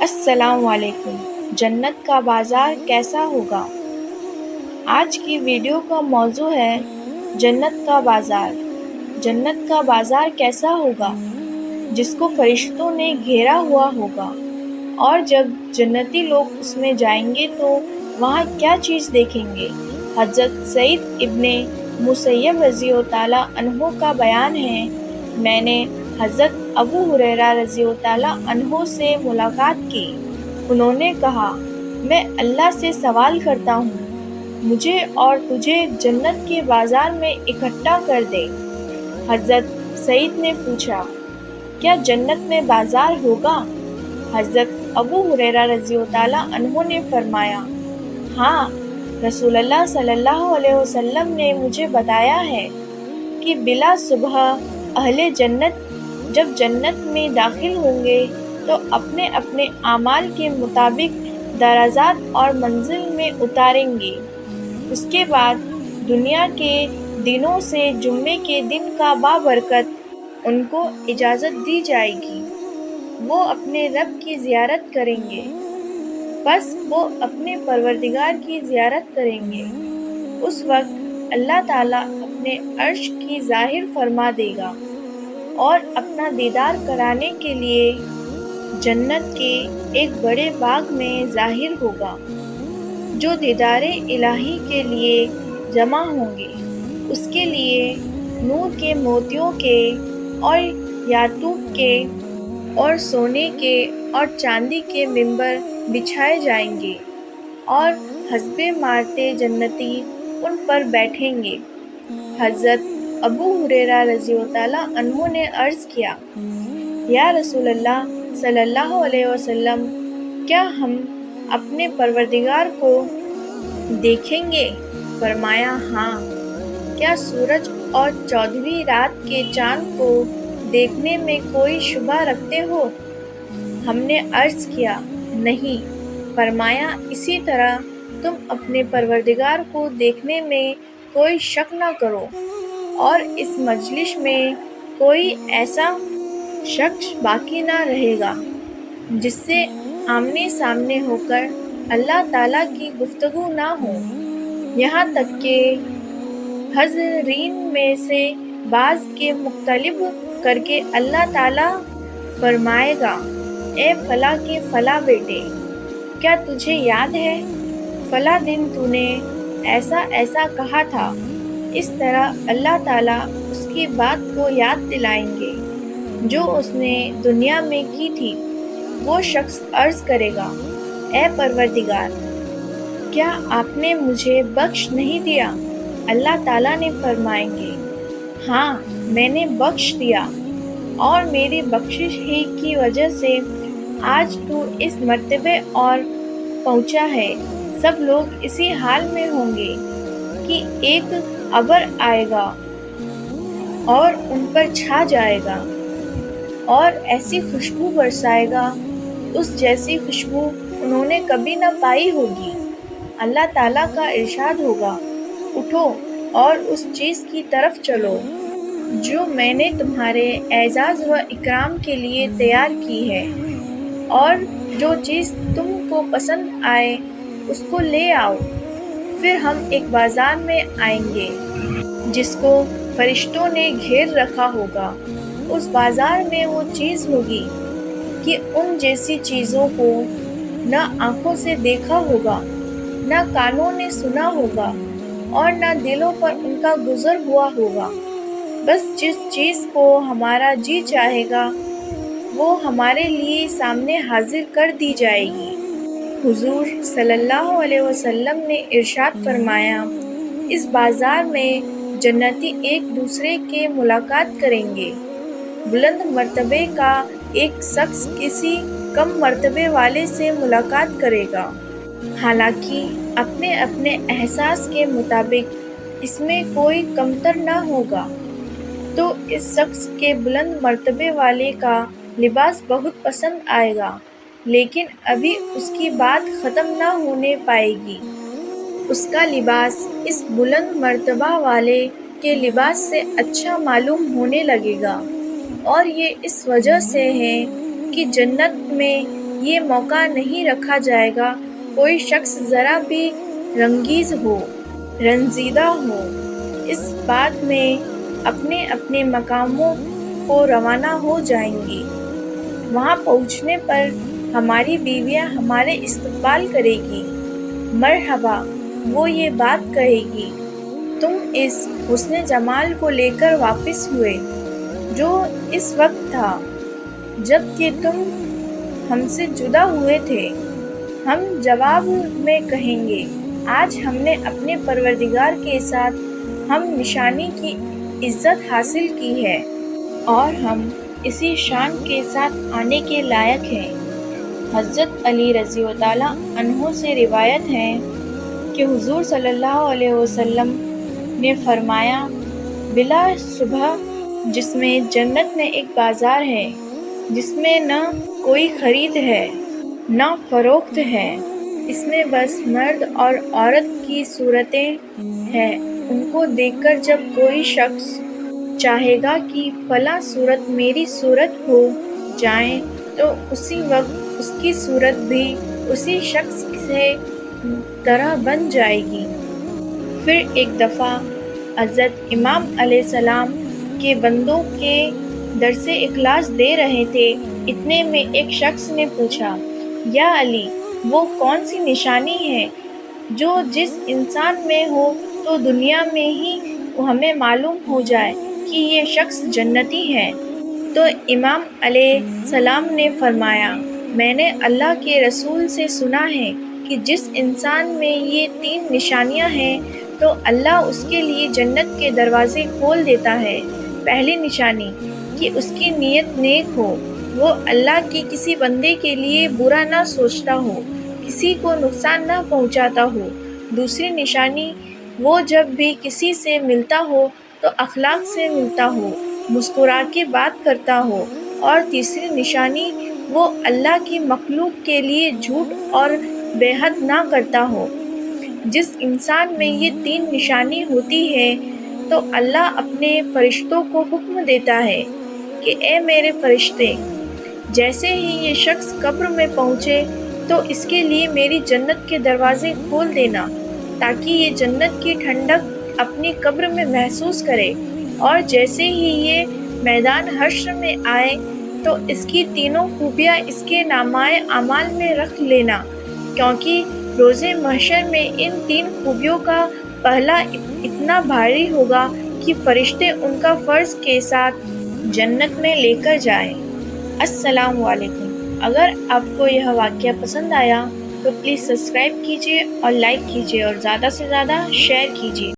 السلام علیکم۔ جنت کا بازار کیسا ہوگا؟ آج کی ویڈیو کا موضوع ہے جنت کا بازار۔ جنت کا بازار کیسا ہوگا؟ جس کو فرشتوں نے گھیرا ہوا ہوگا، اور جب جنتی لوگ اس میں جائیں گے تو وہاں کیا چیز دیکھیں گے؟ حضرت سعید ابن مسیب رضی اللہ تعالیٰ عنہ کا بیان ہے، میں نے حضرت ابو ہریرہ رضی اللہ تعالیٰ عنہ سے ملاقات کی۔ انہوں نے کہا، میں اللہ سے سوال کرتا ہوں مجھے اور تجھے جنت کے بازار میں اکٹھا کر دے۔ حضرت سعید نے پوچھا، کیا جنت میں بازار ہوگا؟ حضرت ابو ہریرہ رضی اللہ تعالیٰ عنہ نے فرمایا، ہاں، رسول اللہ صلی اللہ علیہ وسلم نے مجھے بتایا ہے کہ بلا صبح اہل جنت جب جنت میں داخل ہوں گے تو اپنے اپنے اعمال کے مطابق درجات اور منزل میں اتاریں گے۔ اس کے بعد دنیا کے دنوں سے جمعے کے دن کا بابرکت ان کو اجازت دی جائے گی، وہ اپنے رب کی زیارت کریں گے، بس وہ اپنے پروردگار کی زیارت کریں گے۔ اس وقت اللہ تعالیٰ اپنے عرش کی ظاہر فرما دے گا اور اپنا دیدار کرانے کے لیے جنت کے ایک بڑے باغ میں ظاہر ہوگا، جو دیدار الہی کے لیے جمع ہوں گے۔ اس کے لیے نور کے موتیوں کے اور یاقوت کے اور سونے کے اور چاندی کے ممبر بچھائے جائیں گے، اور حسب مارتے جنتی ان پر بیٹھیں گے۔ حضرت ابو ہریرہ رضی اللہ تعالیٰ عنہ نے عرض کیا، یا رسول اللہ صلی اللہ علیہ وسلم، کیا ہم اپنے پروردگار کو دیکھیں گے؟ فرمایا، ہاں۔ کیا سورج اور 14ویں رات کے چاند کو دیکھنے میں کوئی شبہ رکھتے ہو؟ ہم نے عرض کیا، نہیں۔ فرمایا، اسی طرح تم اپنے پروردگار کو دیکھنے میں کوئی شک نہ کرو، اور اس مجلس میں کوئی ایسا شخص باقی نہ رہے گا جس سے آمنے سامنے ہو کر اللہ تعالیٰ کی گفتگو نہ ہو، یہاں تک کہ حاضرین میں سے بعض کے مختلف کر کے اللہ تعالیٰ فرمائے گا، اے فلاں کے فلاں بیٹے، کیا تجھے یاد ہے فلاں دن تو نے ایسا ایسا کہا تھا؟ اس طرح اللہ تعالیٰ اس کی بات کو یاد دلائیں گے جو اس نے دنیا میں کی تھی۔ وہ شخص عرض کرے گا، اے پروردگار، کیا آپ نے مجھے بخش نہیں دیا؟ اللہ تعالیٰ نے فرمائیں گے، ہاں، میں نے بخش دیا، اور میری بخشش ہی کی وجہ سے آج تو اس مرتبے اور پہنچا ہے۔ سب لوگ اسی حال میں ہوں گے کہ ایک ابر آئے گا اور ان پر چھا جائے گا اور ایسی خوشبو برسائے گا، اس جیسی خوشبو انہوں نے کبھی نہ پائی ہوگی۔ اللہ تعالیٰ کا ارشاد ہوگا، اٹھو اور اس چیز کی طرف چلو جو میں نے تمہارے اعزاز و اکرام کے لیے تیار کی ہے، اور جو چیز تم کو پسند آئے اس کو لے آؤ۔ پھر ہم ایک بازار میں آئیں گے جس کو فرشتوں نے گھیر رکھا ہوگا۔ اس بازار میں وہ چیز ہوگی کہ ان جیسی چیزوں کو نہ آنکھوں سے دیکھا ہوگا، نہ کانوں نے سنا ہوگا، اور نہ دلوں پر ان کا گزر ہوا ہوگا۔ بس جس چیز کو ہمارا جی چاہے گا وہ ہمارے لیے سامنے حاضر کر دی جائے گی۔ حضور صلی اللہ علیہ وسلم نے ارشاد فرمایا، اس بازار میں جنتی ایک دوسرے کے ملاقات کریں گے۔ بلند مرتبے کا ایک شخص کسی کم مرتبے والے سے ملاقات کرے گا، حالانکہ اپنے اپنے احساس کے مطابق اس میں کوئی کمتر نہ ہوگا۔ تو اس شخص کے بلند مرتبے والے کا لباس بہت پسند آئے گا، لیکن ابھی اس کی بات ختم نہ ہونے پائے گی۔ اس کا لباس اس بلند مرتبہ والے کے لباس سے اچھا معلوم ہونے لگے گا، اور یہ اس وجہ سے ہے کہ جنت میں یہ موقع نہیں رکھا جائے گا کوئی شخص ذرا بھی رنگیز ہو، رنجیدہ ہو۔ اس بعد میں اپنے اپنے مقاموں کو روانہ ہو جائیں گی۔ وہاں پہنچنے پر ہماری بیویاں ہمارے استقبال کرے گی۔ مرحبا، وہ یہ بات کہے گی، تم اس حسن جمال کو لے کر واپس ہوئے جو اس وقت تھا جب کہ تم ہم سے جدا ہوئے تھے۔ ہم جواب میں کہیں گے، آج ہم نے اپنے پروردگار کے ساتھ ہم نشانی کی عزت حاصل کی ہے اور ہم اسی شان کے ساتھ آنے کے لائق ہیں۔ حضرت علی رضی اللہ عنہ سے روایت ہے کہ حضور صلی اللہ علیہ وسلم نے فرمایا، بلا شبہ جس میں جنت میں ایک بازار ہے جس میں نہ کوئی خرید ہے نہ فروخت ہے، اس میں بس مرد اور عورت کی صورتیں ہیں۔ ان کو دیکھ کر جب کوئی شخص چاہے گا کہ فلاں صورت میری صورت ہو جائے تو اسی وقت اس کی صورت بھی اسی شخص سے طرح بن جائے گی۔ پھر ایک دفعہ حضرت امام علیہ السلام کے بندوں کے درس اخلاص دے رہے تھے، اتنے میں ایک شخص نے پوچھا، یا علی، وہ کون سی نشانی ہے جو جس انسان میں ہو تو دنیا میں ہی ہمیں معلوم ہو جائے کہ یہ شخص جنتی ہے؟ تو امام علیہ السلام نے فرمایا، میں نے اللہ کے رسول سے سنا ہے کہ جس انسان میں یہ 3 نشانیاں ہیں تو اللہ اس کے لیے جنت کے دروازے کھول دیتا ہے۔ پہلی نشانی کہ اس کی نیت نیک ہو، وہ اللہ کے کسی بندے کے لیے برا نہ سوچتا ہو، کسی کو نقصان نہ پہنچاتا ہو۔ دوسری نشانی، وہ جب بھی کسی سے ملتا ہو تو اخلاق سے ملتا ہو، مسکرا کے بات کرتا ہو۔ اور تیسری نشانی، وہ اللہ کی مخلوق کے لیے جھوٹ اور بے حد نہ کرتا ہو۔ جس انسان میں یہ 3 نشانی ہوتی ہے تو اللہ اپنے فرشتوں کو حکم دیتا ہے کہ اے میرے فرشتے، جیسے ہی یہ شخص قبر میں پہنچے تو اس کے لیے میری جنت کے دروازے کھول دینا تاکہ یہ جنت کی ٹھنڈک اپنی قبر میں محسوس کرے، اور جیسے ہی یہ میدان حشر میں آئے تو اس کی تینوں خوبیاں اس کے نامۂ اعمال میں رکھ لینا، کیونکہ روز محشر میں ان 3 خوبیوں کا پہلا اتنا بھاری ہوگا کہ فرشتے ان کا فرض کے ساتھ جنت میں لے کر جائیں۔ السلام علیکم۔ اگر آپ کو یہ واقعہ پسند آیا تو پلیز سبسکرائب کیجیے اور لائک کیجیے اور زیادہ سے زیادہ شیئر کیجیے۔